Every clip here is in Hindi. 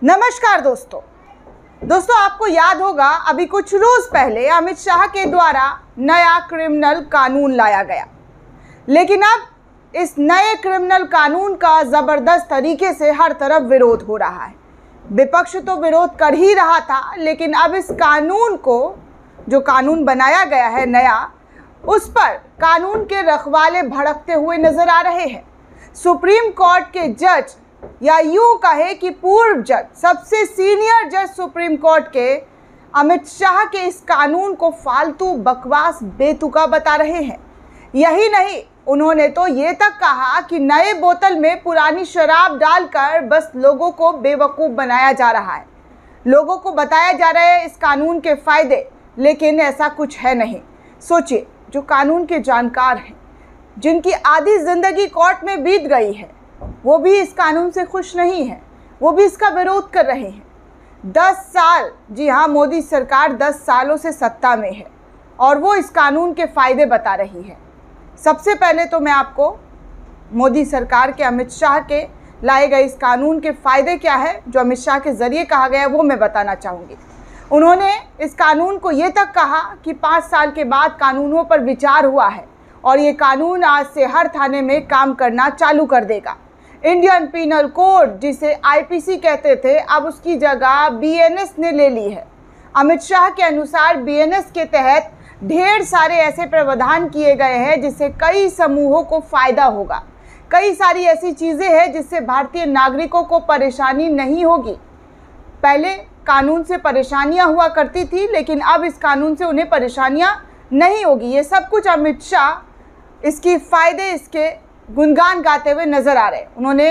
नमस्कार दोस्तों, आपको याद होगा अभी कुछ रोज पहले अमित शाह के द्वारा नया क्रिमिनल कानून लाया गया, लेकिन अब इस नए क्रिमिनल कानून का ज़बरदस्त तरीके से हर तरफ विरोध हो रहा है। विपक्ष तो विरोध कर ही रहा था, लेकिन अब इस कानून को, जो कानून बनाया गया है नया, उस पर कानून के रखवाले भड़कते हुए नजर आ रहे हैं। सुप्रीम कोर्ट के जज, या यूं कहे कि पूर्व जज, सबसे सीनियर जज सुप्रीम कोर्ट के अमित शाह के इस कानून को फालतू, बकवास, बेतुका बता रहे हैं। यही नहीं, उन्होंने तो ये तक कहा कि नए बोतल में पुरानी शराब डालकर बस लोगों को बेवकूफ़ बनाया जा रहा है। लोगों को बताया जा रहा है इस कानून के फ़ायदे, लेकिन ऐसा कुछ है नहीं। सोचिए, जो कानून के जानकार हैं, जिनकी आधी ज़िंदगी कोर्ट में बीत गई है, वो भी इस कानून से खुश नहीं है, वो भी इसका विरोध कर रहे हैं। 10 साल, जी हाँ, मोदी सरकार 10 सालों से सत्ता में है और वो इस कानून के फ़ायदे बता रही है। सबसे पहले तो मैं आपको मोदी सरकार के, अमित शाह के लाए गए इस कानून के फ़ायदे क्या है, जो अमित शाह के ज़रिए कहा गया है, वो मैं बताना चाहूँगी। उन्होंने इस कानून को ये तक कहा कि 5 साल के बाद कानूनों पर विचार हुआ है और ये कानून आज से हर थाने में काम करना चालू कर देगा। इंडियन पीनल कोड, जिसे आईपीसी कहते थे, अब उसकी जगह बीएनएस ने ले ली है। अमित शाह के अनुसार बीएनएस के तहत ढेर सारे ऐसे प्रावधान किए गए हैं जिससे कई समूहों को फ़ायदा होगा। कई सारी ऐसी चीज़ें हैं जिससे भारतीय नागरिकों को परेशानी नहीं होगी। पहले कानून से परेशानियां हुआ करती थी, लेकिन अब इस कानून से उन्हें परेशानियां नहीं होगी। ये सब कुछ अमित शाह इसकी फ़ायदे, इसके गुणगान गाते हुए नजर आ रहे। उन्होंने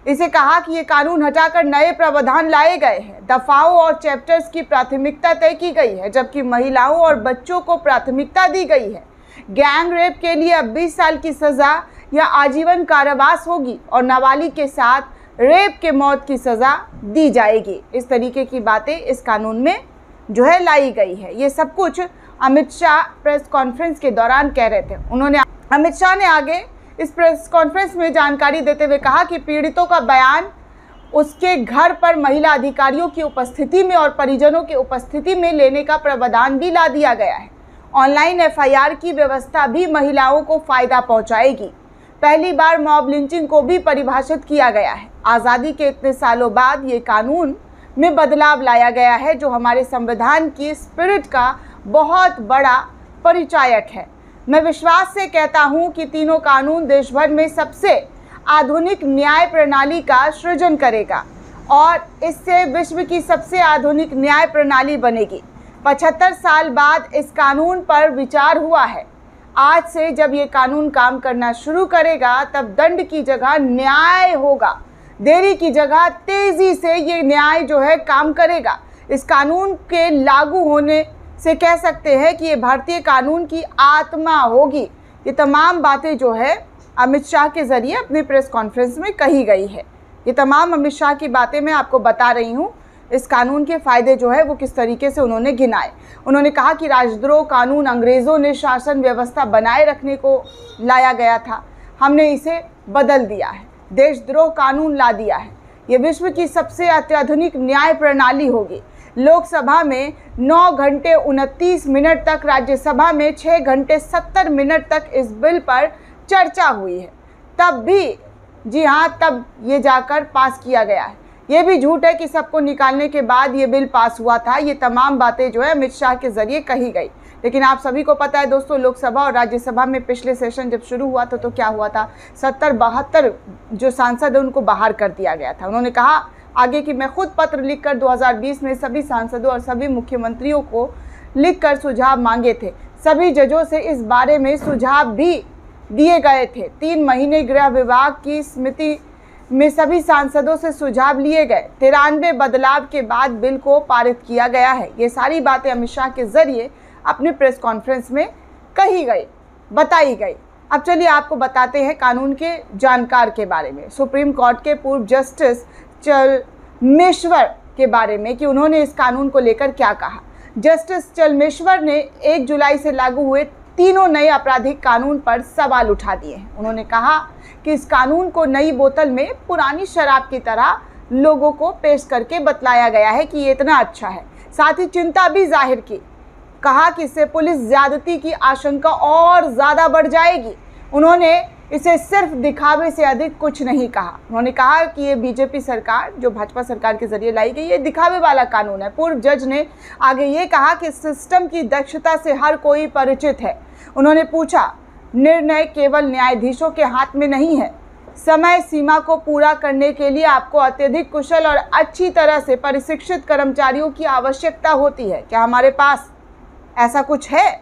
इसे कहा कि ये कानून हटाकर नए प्रावधान लाए गए हैं। दफाओं और चैप्टर्स की प्राथमिकता तय की गई है, जबकि महिलाओं और बच्चों को प्राथमिकता दी गई है। गैंग रेप के लिए अब 20 साल की सज़ा या आजीवन कारावास होगी और नाबालिग के साथ रेप के मौत की सज़ा दी जाएगी। इस तरीके की बातें इस कानून में जो है लाई गई है। ये सब कुछ अमित शाह प्रेस कॉन्फ्रेंस के दौरान कह रहे थे। अमित शाह ने आगे इस प्रेस कॉन्फ्रेंस में जानकारी देते हुए कहा कि पीड़ितों का बयान उसके घर पर महिला अधिकारियों की उपस्थिति में और परिजनों की उपस्थिति में लेने का प्रावधान भी ला दिया गया है। ऑनलाइन एफआईआर की व्यवस्था भी महिलाओं को फ़ायदा पहुंचाएगी। पहली बार मॉब लिंचिंग को भी परिभाषित किया गया है। आज़ादी के इतने सालों बाद ये कानून में बदलाव लाया गया है, जो हमारे संविधान की स्पिरिट का बहुत बड़ा परिचायक है। मैं विश्वास से कहता हूं कि तीनों कानून देश भर में सबसे आधुनिक न्याय प्रणाली का सृजन करेगा और इससे विश्व की सबसे आधुनिक न्याय प्रणाली बनेगी। 75 साल बाद इस कानून पर विचार हुआ है। आज से जब ये कानून काम करना शुरू करेगा, तब दंड की जगह न्याय होगा। देरी की जगह तेज़ी से ये न्याय जो है काम करेगा। इस कानून के लागू होने से कह सकते हैं कि ये भारतीय कानून की आत्मा होगी। ये तमाम बातें जो है अमित शाह के ज़रिए अपने प्रेस कॉन्फ्रेंस में कही गई है। ये तमाम अमित शाह की बातें मैं आपको बता रही हूँ। इस कानून के फ़ायदे जो है वो किस तरीके से उन्होंने गिनाए। उन्होंने कहा कि राजद्रोह कानून अंग्रेज़ों ने शासन व्यवस्था बनाए रखने को लाया गया था, हमने इसे बदल दिया है। देशद्रोह कानून ला दिया है। ये विश्व की सबसे अत्याधुनिक न्याय प्रणाली होगी। लोकसभा में 9 घंटे 29 मिनट तक, राज्यसभा में 6 घंटे 70 मिनट तक इस बिल पर चर्चा हुई है। तब भी, जी हाँ, तब ये जाकर पास किया गया है। ये भी झूठ है कि सबको निकालने के बाद ये बिल पास हुआ था। ये तमाम बातें जो है अमित शाह के ज़रिए कही गई। लेकिन आप सभी को पता है दोस्तों, लोकसभा और राज्यसभा में पिछले सेशन जब शुरू हुआ था तो क्या हुआ था, 70-72 जो सांसद हैं उनको बाहर कर दिया गया था। उन्होंने कहा आगे कि मैं खुद पत्र लिखकर 2020 में सभी सांसदों और सभी मुख्यमंत्रियों को लिखकर सुझाव मांगे थे। सभी जजों से इस बारे में सुझाव भी दिए गए थे। 3 महीने गृह विभाग की समिति में सभी सांसदों से सुझाव लिए गए। 93 बदलाव के बाद बिल को पारित किया गया है। ये सारी बातें अमित शाह के ज़रिए अपने प्रेस कॉन्फ्रेंस में कही गई, बताई गई। अब चलिए आपको बताते हैं कानून के जानकार के बारे में, सुप्रीम कोर्ट के पूर्व जस्टिस चलमेश्वर के बारे में, कि उन्होंने इस कानून को लेकर क्या कहा। जस्टिस चलमेश्वर ने 1 जुलाई से लागू हुए तीनों नए आपराधिक कानून पर सवाल उठा दिए हैं। उन्होंने कहा कि इस कानून को नई बोतल में पुरानी शराब की तरह लोगों को पेश करके बतलाया गया है कि ये इतना अच्छा है। साथ ही चिंता भी जाहिर की, कहा कि इससे पुलिस ज्यादती की आशंका और ज़्यादा बढ़ जाएगी। उन्होंने इसे सिर्फ दिखावे से अधिक कुछ नहीं कहा। उन्होंने कहा कि ये बीजेपी सरकार, जो भाजपा सरकार के जरिए लाई गई, ये दिखावे वाला कानून है। पूर्व जज ने आगे ये कहा कि सिस्टम की दक्षता से हर कोई परिचित है। उन्होंने पूछा, निर्णय केवल न्यायाधीशों के हाथ में नहीं है। समय सीमा को पूरा करने के लिए आपको अत्यधिक कुशल और अच्छी तरह से प्रशिक्षित कर्मचारियों की आवश्यकता होती है। क्या हमारे पास ऐसा कुछ है?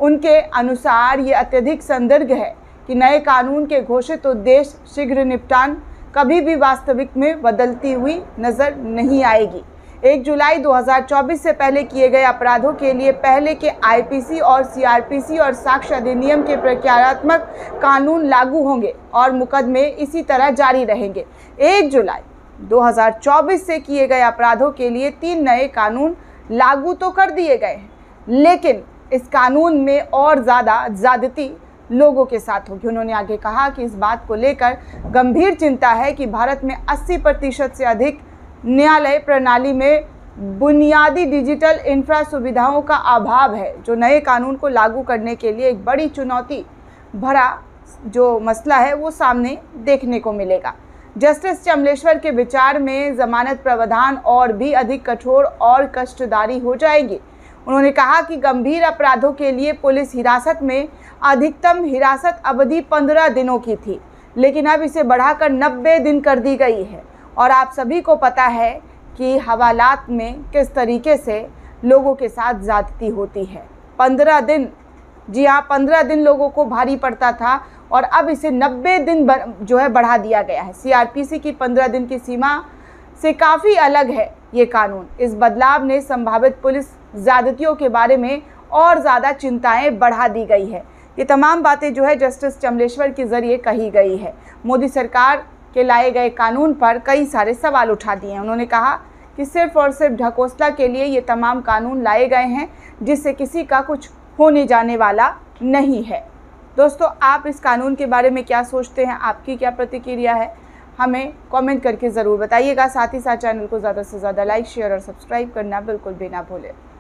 उनके अनुसार ये अत्यधिक संदिग्ध है कि नए कानून के घोषित उद्देश्य शीघ्र निपटान कभी भी वास्तविक में बदलती हुई नजर नहीं आएगी। 1 जुलाई 2024 से पहले किए गए अपराधों के लिए पहले के आईपीसी और सीआरपीसी और साक्ष्य अधिनियम के प्रक्रियात्मक कानून लागू होंगे और मुकदमे इसी तरह जारी रहेंगे। 1 जुलाई 2024 से किए गए अपराधों के लिए 3 नए कानून लागू तो कर दिए गए हैं, लेकिन इस कानून में और ज़्यादा ज़्यादती लोगों के साथ होगी। उन्होंने आगे कहा कि इस बात को लेकर गंभीर चिंता है कि भारत में 80% से अधिक न्यायालय प्रणाली में बुनियादी डिजिटल इंफ्रा सुविधाओं का अभाव है, जो नए कानून को लागू करने के लिए एक बड़ी चुनौती भरा जो मसला है वो सामने देखने को मिलेगा। जस्टिस चमलेश्वर के विचार में जमानत प्रावधान और भी अधिक कठोर और कष्टदायी हो जाएगी। उन्होंने कहा कि गंभीर अपराधों के लिए पुलिस हिरासत में अधिकतम हिरासत अवधि 15 दिनों की थी, लेकिन अब इसे बढ़ाकर 90 दिन कर दी गई है। और आप सभी को पता है कि हवालात में किस तरीके से लोगों के साथ ज़्यादती होती है। 15 दिन, जी हाँ, 15 दिन लोगों को भारी पड़ता था और अब इसे 90 दिन जो है बढ़ा दिया गया है। सीआरपीसी की 15 दिन की सीमा से काफ़ी अलग है ये कानून। इस बदलाव ने संभावित पुलिस ज़्यादतियों के बारे में और ज़्यादा चिंताएं बढ़ा दी गई है। ये तमाम बातें जो है जस्टिस चमलेश्वर के ज़रिए कही गई है। मोदी सरकार के लाए गए कानून पर कई सारे सवाल उठा दिए हैं। उन्होंने कहा कि सिर्फ और सिर्फ ढकोसला के लिए ये तमाम कानून लाए गए हैं, जिससे किसी का कुछ होने जाने वाला नहीं है। दोस्तों, आप इस कानून के बारे में क्या सोचते हैं? आपकी क्या प्रतिक्रिया है? हमें कमेंट करके ज़रूर बताइएगा। साथ ही साथ चैनल को ज़्यादा से ज़्यादा लाइक, शेयर और सब्सक्राइब करना बिल्कुल भी ना भूलें।